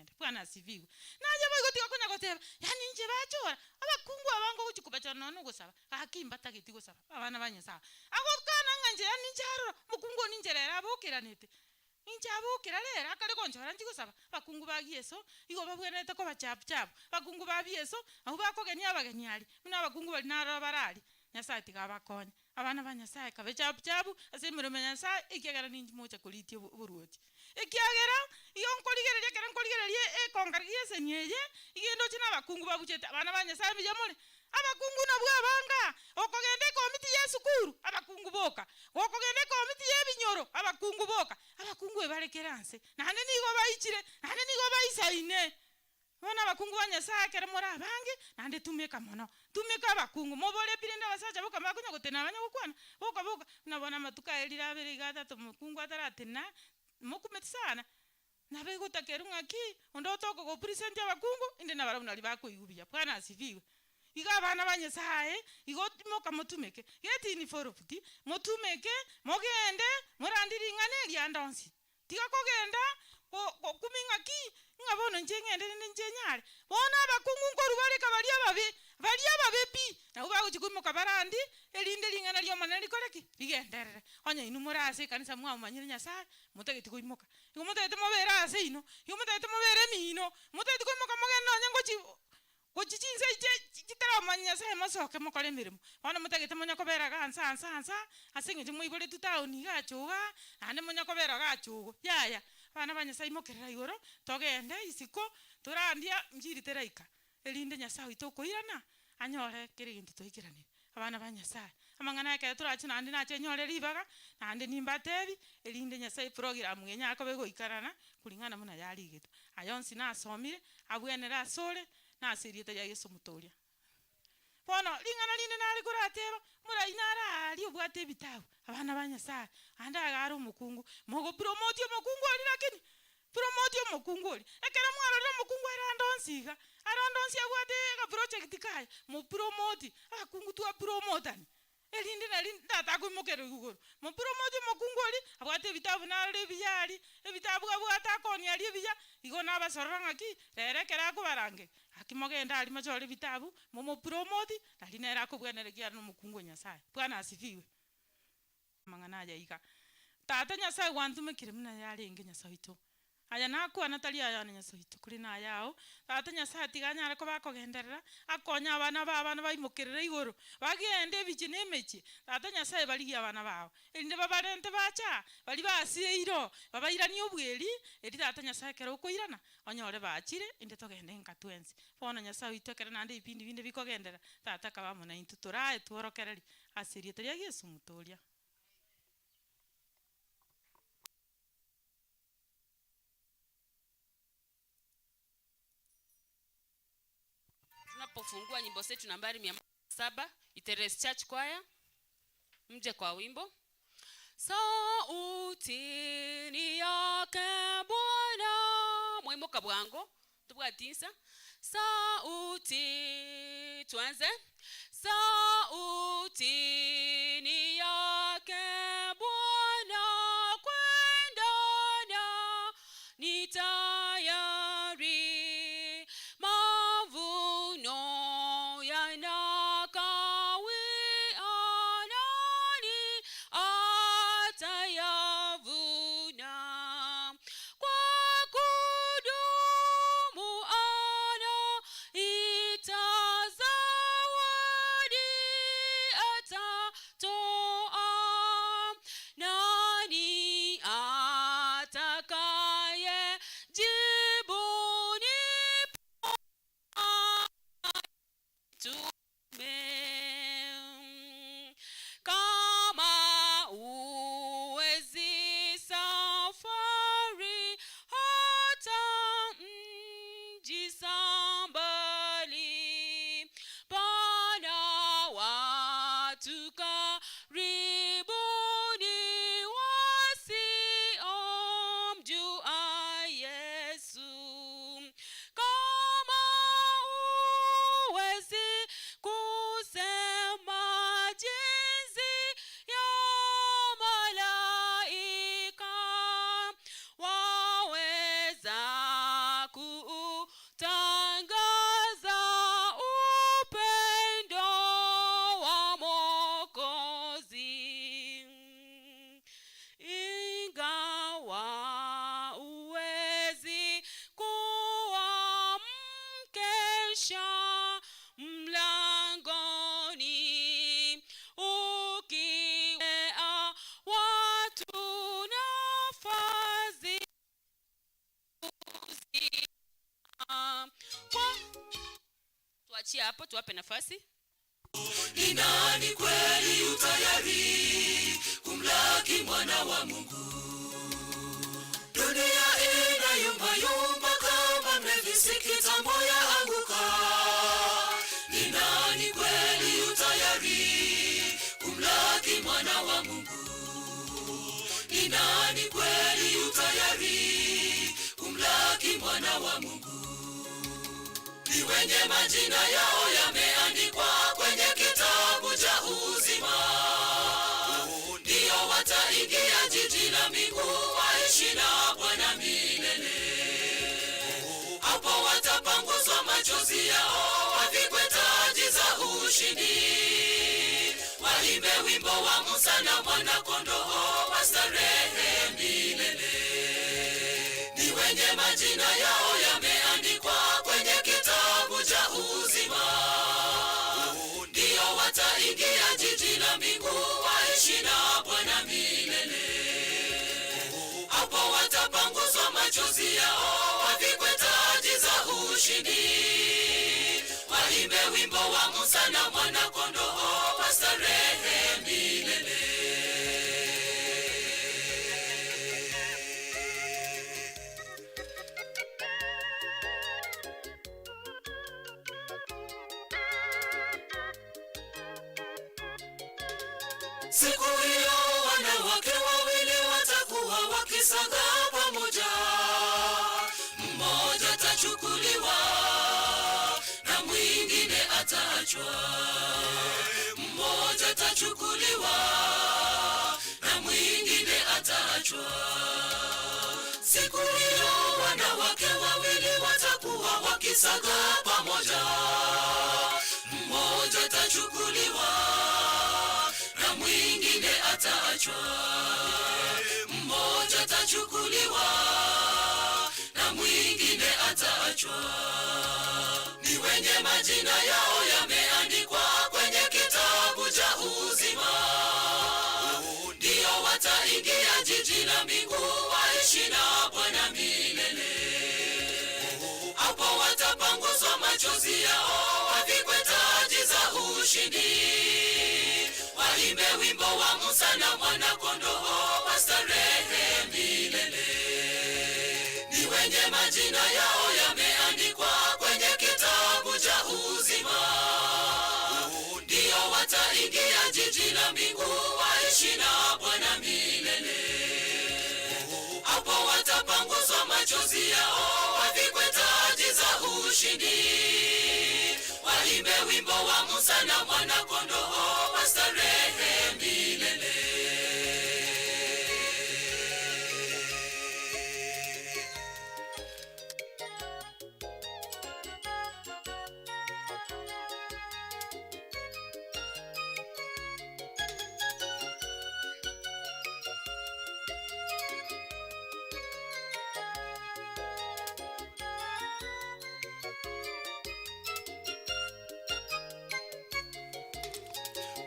ngende. Bwana asifiwe. Naje bagotiga kunya goteba yani nje bachora abakungu abango kuchikuba cyane no gusaba akimba tagiti gusaba abana banyasa agokana nganje yani njaro mukungu ninjerera abokiranete injabukira rera akare konjora ndigusaba bakungu ba Yesu igo babwenete ko bachap bakungu ba Yesu aho bakogenia abageni ali muna bakungu bali naro barali Nyasaye tigabakonya abana ba Nyasaye kabe chap asemero Nyasaye ikigera ninji mocha kuritie buruoti ikiagera iyo nkorigereria kera nkorigereria ekongarigie senyeje igendo china bakungu babuchete abana ba Nyasaye bijamore abakungu na bwabanga okogende komiti Yesu kuru abakungu boka okogende komiti yebinyoro abakungu boka abakungu ebarekeranse nane nigo bayichire nane nigo bayisaine bana abakungu ba Nyasaye kera mora abange nande tumeka mono tumeka abakungu mobole pirenda basacha boka makunya gotena abanya gukwana boka nabona matuka elira abere gatatu mukungu ataratena mukumeti sana nabe gotakerunga ki ondotoko go present abakungu inde nabaruna libako igubya Bwana asifiwe. Iga bana ba Nyasaye igotimoka mutumeke geti ni forofti mutumeke mogende murandiringane lyandonsi tiga kogenda ko kuminga ki ngabona njengende njenyare bona abakungu ngoru bareka bali ababepi na uba uchikumoka barandi elinde lingana lyo manali koreki bigenderere onya inu murase kanisa mwa umanyire Nyasaye mutegeti kuimoka igo mutegeti mobera ase ino igo mutegeti mobere mino mutegeti kuimoka mogenda onya ngochi kuchichinze chitara Nyasaye masoke mukore mirimo bana mutegete munya kobera gansa asinge muibole tutaoni gachuga ande munya kobera gachugo yaya bana ba Nyasaye mokerera igoro togende isiko turandia njiri teraika elinde Nyasaye itokoirana anyore kiri gintu toikirane abana ba Nyasaye amangana yake turachina andi nache nyore ribaga andi nimbatebi elinde Nyasaye program ngenya akobego ikarana kulingana muna yali gitu ayonsi na asomire abwenera asore na asiriete ya Yesu mutoria bono lingana line nali kurateba mura inara ali obwate bitabu abana ba Nyasaye anda agaro mukungu mogo promote mukungu ali lakini promote mukungu ali ekera mwaro mukungu arandonsiga abwate ga project kaya mu promote akungu tu promotani elinde nali ndata kumokero igoro mu promote mukungu ali abwate bitabu nali biyali ebitabu abwata koni ali biya igona abasoranga ki rerekera kubarange akimogenda ali machore bitabu mu promote nali nera kubweneregia no mukungu Nyasaye Bwana asifiwe mangana yaika tata Nyasaye wantumekire muna yali nge Nyasaye to aya nako anatalia ya Nyasaye to kuri na yao tata Nyasaye tiganya ariko bakogenderera akonya abana babana bayimukirira igoro bagende bijine mechi tata Nyasaye bali abana bawo inde babarente bacha bali basiro babairani obweri eri tata Nyasaye kero koirana onyore bachire inde togende nkatwensi bona Nyasaye itokera nande ipindi binde bikogendera tata kabamo na intutura etworokereri asiriete ya Yesu mutoria. Tunapofungua nyimbo zetu nambari 107 Iteres Church Choir, mje kwa wimbo sauti ni yake Bwana mwimuka bwango tubwatinsa sauti tuanze sauti ni yake Bwana kwendana ni tayari to Tutawachia hapo, tuwape nafasi. Ni nani kweli utayari kumlaki mwana wa Mungu? Dunia inayumba yumba kama mlevi, kitambo yaanguka. Ni nani kweli utayari kumlaki mwana wa Mungu? Ni nani kweli utayari kumlaki mwana wa Mungu? Ni wenye majina yao yameandikwa kwenye kitabu cha uzima, ndio wataingia jiji la mbingu, waishi na Bwana milele. Hapo watapanguzwa machozi yao, wavikwe taji za ushindi, waimbe wimbo wa Musa na Mwana-Kondoo, wastarehe milele. Ni wenye majina yao yameandikwa kwenye kitabu cha uzima, ndio wataingia jiji la mbingu, waishi na Bwana milele. Hapo watapanguzwa machozi yao, wavikwe taji za ushindi, waimbe wimbo wa Musa na Mwana-Kondoo, wastarehe milele. Siku hiyo wanawake wawili watakuwa wakisaga pamoja, mmoja atachukuliwa na mwingine ataachwa. Mmoja atachukuliwa na mwingine ataachwa. Siku hiyo wanawake wawili watakuwa wakisaga pamoja, mmoja atachukuliwa na mwingine ataachwa. Mmoja atachukuliwa na mwingine ataachwa. Ni wenye majina yao yameandikwa kwenye kitabu cha uzima, ndio wataingia jiji la mbingu, waishi na Bwana milele. Hapo watapanguzwa machozi yao, wavikwe taji za ushindi, waimbe wimbo wa Musa na Mwana-Kondoo, wastarehe milele. Ni wenye majina yao yameandikwa kwenye kitabu cha uzima, ndio wataingia jiji la mbingu, waishi na Bwana milele. Hapo watapanguzwa machozi yao, wavikwe taji za ushindi, waimbe wimbo wa Musa na Mwana-Kondoo, wastarehe milele.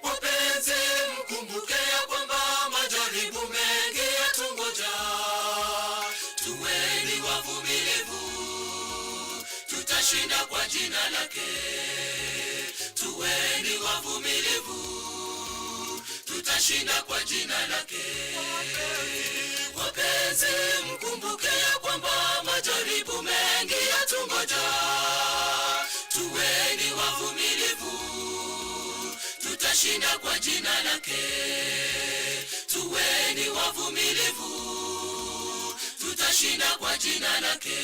Wapenzi, mkumbuke ya kwamba majaribu mengi yatungoja. Tuweni wavumilivu, tutashinda kwa jina lake. Tuweni wavumilivu, tutashinda kwa jina lake. Wapenzi, mkumbuke ya kwamba majaribu mengi yatungoja. Tuweni wavumilivu, tutashinda kwa jina lake. Tuweni wavumilivu, tutashinda kwa jina lake.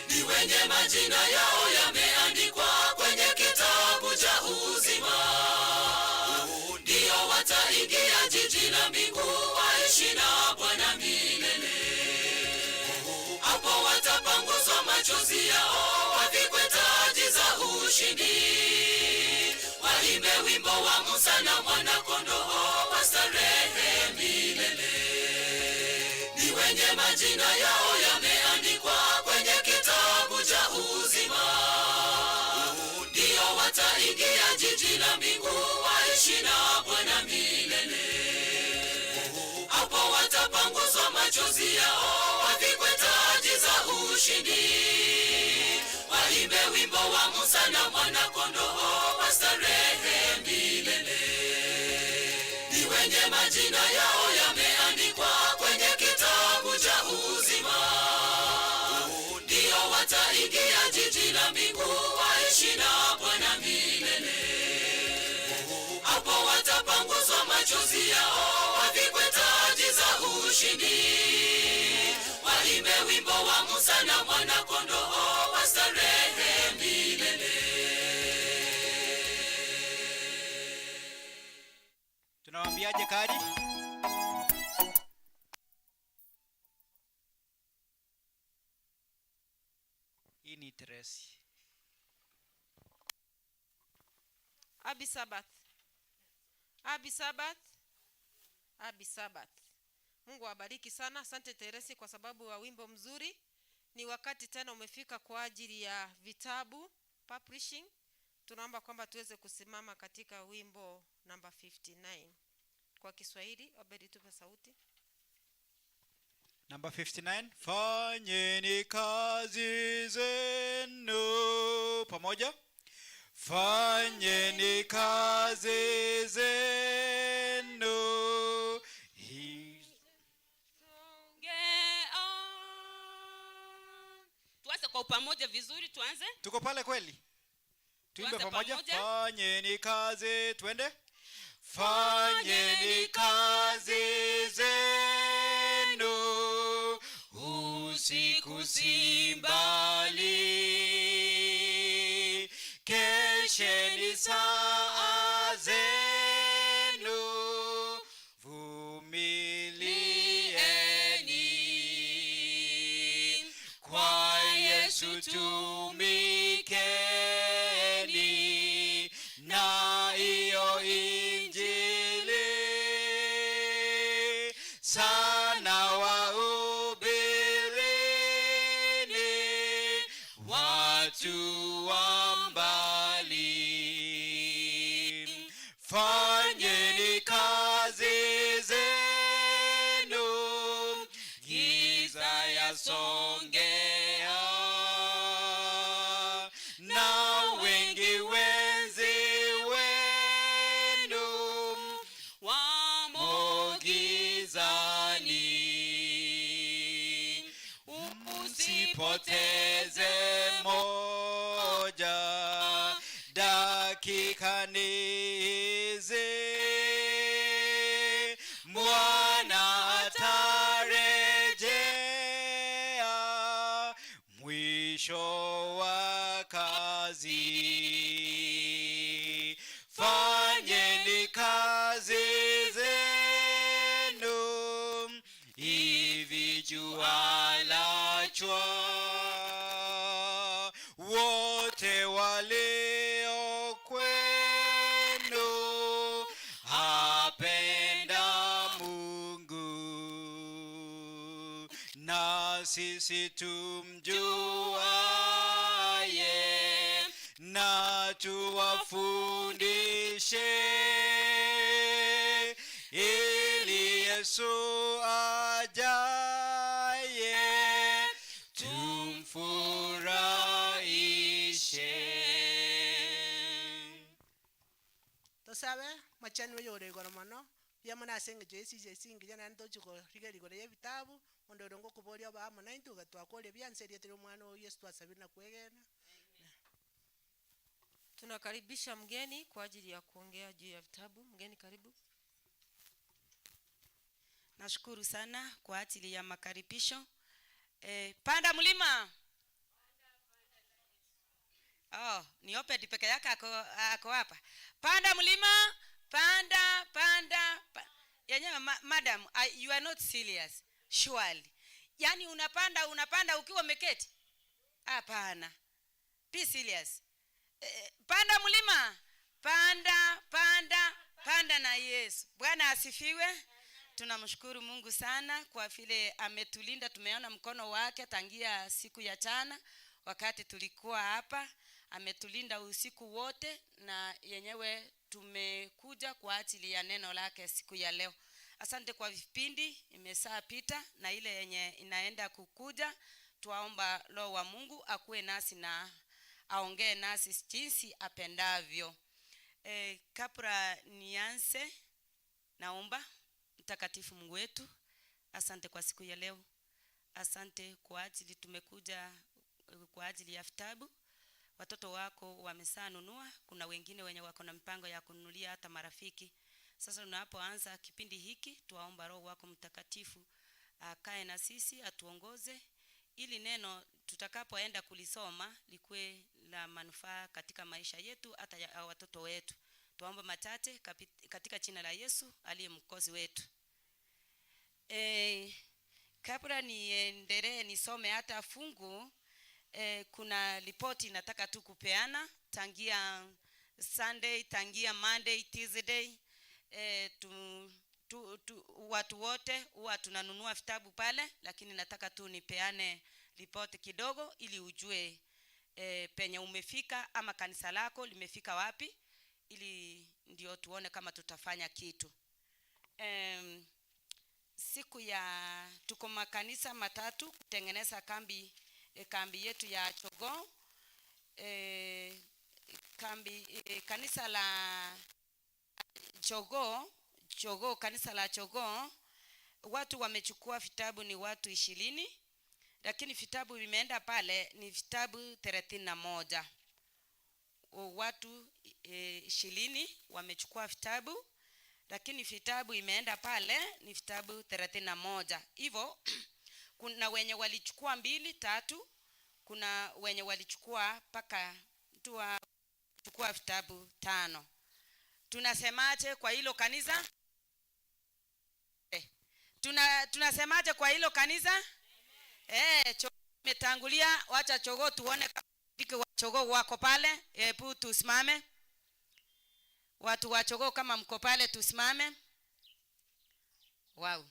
Ni wenye majina yao yameandikwa kwenye kitabu cha uzima, ndio wataingia jiji la mbingu, waishi na Bwana milele. Hapo watapanguzwa machozi yao, wavikwe taji za ushindi, waimbe wimbo wa Musa na Mwana-Kondoo, wastarehe milele. Ni wenye majina yao yameandikwa kwenye kitabu cha uzima, ndio wataingia jiji la mbingu, waishi na Bwana milele. Hapo watapanguzwa machozi yao, wavikwe taji za ushindi, waimbe wimbo wa Musa na mwana-kondoo wa starehe milele. Ni wenye majina yao yameandikwa kwenye kitabu cha uzima. Ndio wataingia jiji la mbingu, waishi na Bwana milele. Hapo watapanguzwa machozi yao, wavikwe taji za ushindi. Waimbe wimbo wa Musa na mwana-kondoo wa starehe milele. Tunawaambiaje kadi? Hii ni Teresi. Happy Sabbath. Happy Sabbath. Happy Sabbath. Mungu awabariki sana. Asante Teresi kwa sababu wa wimbo mzuri. Ni wakati tena umefika kwa ajili ya vitabu publishing. Tunaomba kwamba tuweze kusimama katika wimbo namba 59. Kwa Kiswahili, Obedi tupe sauti. Number 59. Fanyeni kazi zenu pamoja. Fanyeni kazi zenu. Tuanze kwa pamoja vizuri, tuanze. Tuko pale kweli? Tuimbe pamoja. pamoja. Fanyeni kazi, twende. Fanyeni kazi zenu, usiku si mbali, kesheni saa zenu, vumilieni, kwa Yesu tumikeni, na iyo injili sana wahubirini watu wa mbali. Fanyeni kazi zenu, giza yasongea, na wengi wenzi wenu wamo gizani. Usipoteze moja, dakika nizi, Bwana atarejea mwisho wa kazi. Fanyeni kazi zenu, hivi jua lachwa, wote walio kwenu apenda Mungu, na sisi tumjuaye, na tuwafundishe, ili Yesu ajaye tumfurahishe. Tosabe machani weyore gora mono yamana asenge Jesi singi jana nto chiko rigeri gore yebitabu ondo rongo kuboria ba amana intuga twakole byanserie tero mwana o Yesu twasabina kwegena. Tunakaribisha mgeni kwa ajili ya kuongea juu ya vitabu. Mgeni karibu. Nashukuru sana kwa ajili ya makaribisho. Panda mlima. Oh, ni Opedi peke yake ako hapa. Panda mlima, panda. Yenyewe madam, you are not serious. Surely. Yaani unapanda ukiwa umeketi? Hapana. Be serious. Panda mlima, panda na Yesu. Bwana asifiwe. Tunamshukuru Mungu sana kwa vile ametulinda. Tumeona mkono wake tangia siku ya jana wakati tulikuwa hapa. Ametulinda usiku wote, na yenyewe tumekuja kwa ajili ya neno lake siku ya leo. Asante kwa vipindi imesaa pita na ile yenye inaenda kukuja. Tuaomba Roho wa Mungu akuwe nasi na aongee nasi jinsi apendavyo. Kabla nianze, naomba. Mtakatifu Mungu wetu, asante kwa siku ya leo. Asante kwa ajili tumekuja kwa ajili ya vitabu. Watoto wako wamesanunua, kuna wengine wenye wako na mpango ya kununulia hata marafiki. Sasa tunapoanza kipindi hiki, tuwaomba Roho wako Mtakatifu akae na sisi, atuongoze ili neno tutakapoenda kulisoma likue la manufaa katika maisha yetu hata ya watoto wetu. Tuombe machache katika jina la Yesu aliye mwokozi wetu. Kabla niendelee nisome hata fungu, kuna ripoti nataka tu kupeana tangia Sunday, tangia Monday, Tuesday. Watu wote huwa tunanunua vitabu pale, lakini nataka tu nipeane ripoti kidogo ili ujue penye umefika ama kanisa lako limefika wapi, ili ndio tuone kama tutafanya kitu. Siku ya tuko makanisa matatu kutengeneza kambi yetu ya Jogoo. Kanisa la Jogoo, kanisa la Jogoo, watu wamechukua vitabu ni watu 20, lakini vitabu vimeenda pale ni vitabu 31. Watu 20 wamechukua vitabu, lakini vitabu imeenda pale ni vitabu 31. Hivyo kuna wenye walichukua 2, 3, kuna wenye walichukua paka chukua vitabu 5. Tunasemaje kwa hilo kanisa? Tunasemaje kwa hilo kanisa? Metangulia, wacha Jogoo tuone kama Jogoo wako pale. Hebu tusimame. Watu wa Jogoo kama mko pale tusimame. Wow.